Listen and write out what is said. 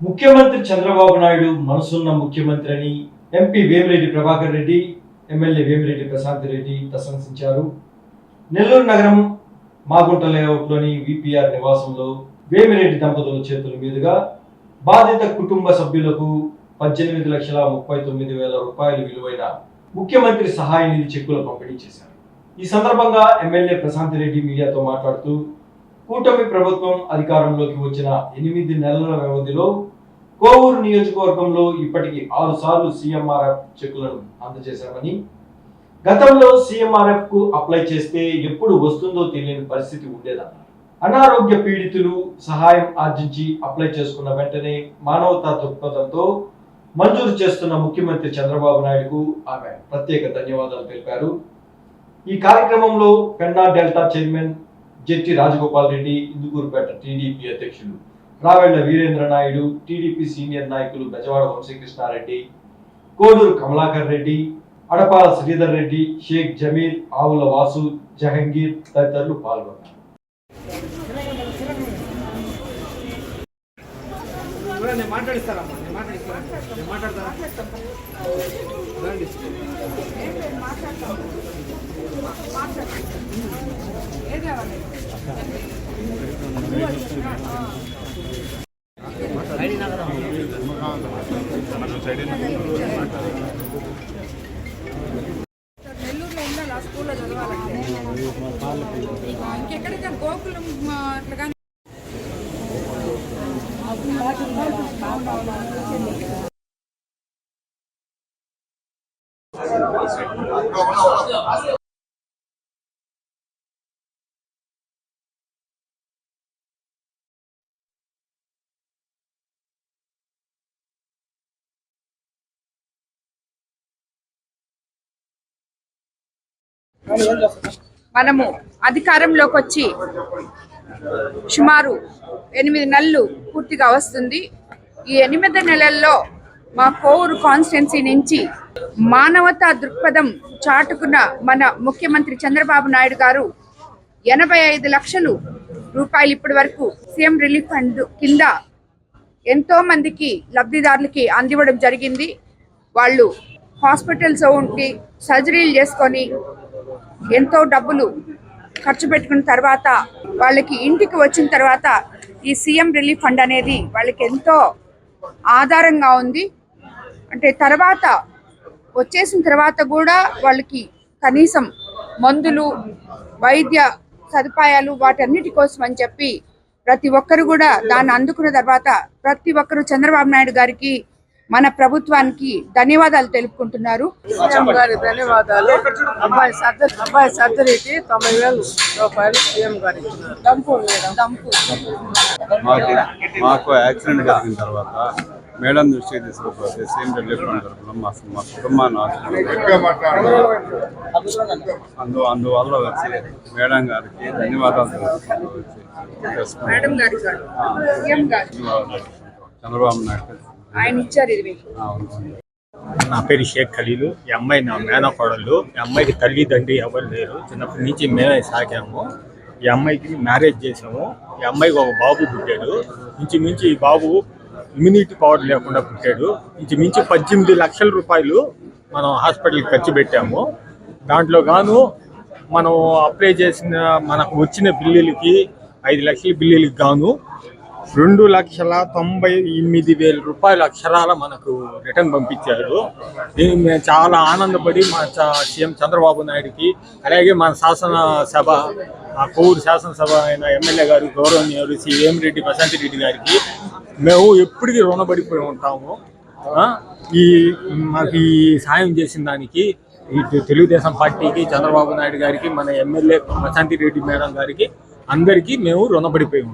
ముఖ్యమంత్రి చంద్రబాబు నాయుడు మనసున్న ముఖ్యమంత్రి అని ఎంపీ వేమిరెడ్డి ప్రభాకర్ రెడ్డి, ఎమ్మెల్యే వేమిరెడ్డి ప్రశాంత్ రెడ్డి ప్రశంసించారు. నెల్లూరు నగరం మాగుంట లేఅవుట్లోని విపిఆర్ నివాసంలో వేమిరెడ్డి దంపతుల చేతుల మీదుగా బాధిత కుటుంబ సభ్యులకు 18,39,000 రూపాయల విలువైన ముఖ్యమంత్రి సహాయ నిధి చెక్కుల పంపిణీ చేశారు. ఈ సందర్భంగా ఎమ్మెల్యే ప్రశాంత్ రెడ్డి మీడియాతో మాట్లాడుతూ కూటమి ప్రభుత్వం అధికారంలోకి వచ్చిన 8 నెలల వ్యవధిలో కోవూరు నియోజకవర్గంలో ఇప్పటికీ 6 సార్లు సీఎంఆర్ఎఫ్ చెక్కులను అందజేశామని, గతంలో సీఎంఆర్ఎఫ్ కు అప్లై చేస్తే ఎప్పుడు వస్తుందో తెలియని పరిస్థితి ఉండేదన్నారు. అనారోగ్య పీడితులు సహాయం ఆర్జించి అప్లై చేసుకున్న వెంటనే మానవతా దృక్పథంతో మంజూరు చేస్తున్న ముఖ్యమంత్రి చంద్రబాబు నాయుడుకు ఆమె ప్రత్యేక ధన్యవాదాలు తెలిపారు. ఈ కార్యక్రమంలో పెన్నా డెల్టా చైర్మన్ జెట్టి రాజగోపాల్ రెడ్డి, ఇందుకూరుపేట టీడీపీ అధ్యక్షులు రావెళ్ల వీరేంద్ర నాయుడు, టీడీపీ సీనియర్ నాయకులు బెజవాడ వంశీకృష్ణారెడ్డి, కోడూరు కమలాకర్ రెడ్డి, అడపాల శ్రీధర్ రెడ్డి, షేక్ జమీర్, ఆవుల వాసు, జహంగీర్ తదితరులు పాల్గొన్నారు. నెల్లూరులో ఉండాలి స్కూల్లో చదవాలంటే ఇంకెక్కడికి గోకులం అట్లా కానీ మనము అధికారంలోకి వచ్చి సుమారు 8 నెలలు పూర్తిగా వస్తుంది. ఈ 8 నెలల్లో మా కోవూరు కాన్స్టిట్యున్సీ నుంచి మానవతా దృక్పథం చాటుకున్న మన ముఖ్యమంత్రి చంద్రబాబు నాయుడు గారు 85 లక్షల రూపాయలు ఇప్పటి వరకు సీఎం రిలీఫ్ ఫండ్ కింద ఎంతో మందికి లబ్ధిదారులకి అందివ్వడం జరిగింది. వాళ్ళు హాస్పిటల్స్ ఉండి సర్జరీలు చేసుకొని ఎంతో డబ్బులు ఖర్చు పెట్టుకున్న తర్వాత వాళ్ళకి ఇంటికి వచ్చిన తర్వాత ఈ సీఎం రిలీఫ్ ఫండ్ అనేది వాళ్ళకి ఎంతో ఆధారంగా ఉంది. అంటే తర్వాత వచ్చేసిన తర్వాత కూడా వాళ్ళకి కనీసం మందులు, వైద్య సదుపాయాలు వాటన్నిటి కోసం అని చెప్పి ప్రతి ఒక్కరు కూడా దాన్ని అందుకున్న తర్వాత ప్రతి ఒక్కరు చంద్రబాబు నాయుడు గారికి, మన ప్రభుత్వానికి ధన్యవాదాలు తెలుపుకుంటున్నారు. సీఎం గారి ధన్యవాదాలు. అబ్బాయి సర్జరీకి 90,000 రూపాయలు సీఎం గారి మాకు యాక్సిడెంట్ కలిగిన తర్వాత మేడం దృష్టికి తీసుకుపోతే సీఎం రిలీఫ్ ఫండ్ తరఫున మా కుటుంబాన్ని అందువల్ల వచ్చి మేడం గారికి ధన్యవాదాలు చంద్రబాబు నాయుడు ఆయన ఇచ్చారు. నా పేరు షేక్ ఖలీలు. ఈ అమ్మాయి నా మేనకోడళ్ళు. ఈ అమ్మాయికి తల్లిదండ్రి ఎవరు లేరు. చిన్నప్పటి నుంచి మేమే సాగాము. ఈ అమ్మాయికి మ్యారేజ్ చేసాము. ఈ అమ్మాయికి ఒక బాబు పుట్టాడు. ఇంచుమించి ఈ బాబు ఇమ్యూనిటీ పవర్ లేకుండా పుట్టాడు. ఇంచుమించి 18 లక్షల రూపాయలు మనం హాస్పిటల్కి ఖర్చు పెట్టాము. దాంట్లో గాను మనం అప్లై చేసిన మనకు వచ్చిన బిల్లులకి 5 లక్షల బిల్లులకి గాను 2,98,000 రూపాయల అక్షరాల మనకు రిటర్న్ పంపించారు. దీనికి మేము చాలా ఆనందపడి మా సీఎం చంద్రబాబు నాయుడికి, అలాగే మన శాసనసభ కోవూరు శాసనసభ అయిన ఎమ్మెల్యే గారు గౌరవనీయులు శ్రీ వేమిరెడ్డి ప్రశాంత్ రెడ్డి గారికి మేము ఎప్పటికీ రుణపడిపోయి ఉంటాము. మాకు ఈ సాయం చేసిన దానికి ఈ తెలుగుదేశం పార్టీకి, చంద్రబాబు నాయుడు గారికి, మన ఎమ్మెల్యే ప్రశాంత్ రెడ్డి మేడం గారికి అందరికీ మేము రుణపడిపోయి ఉంటాం.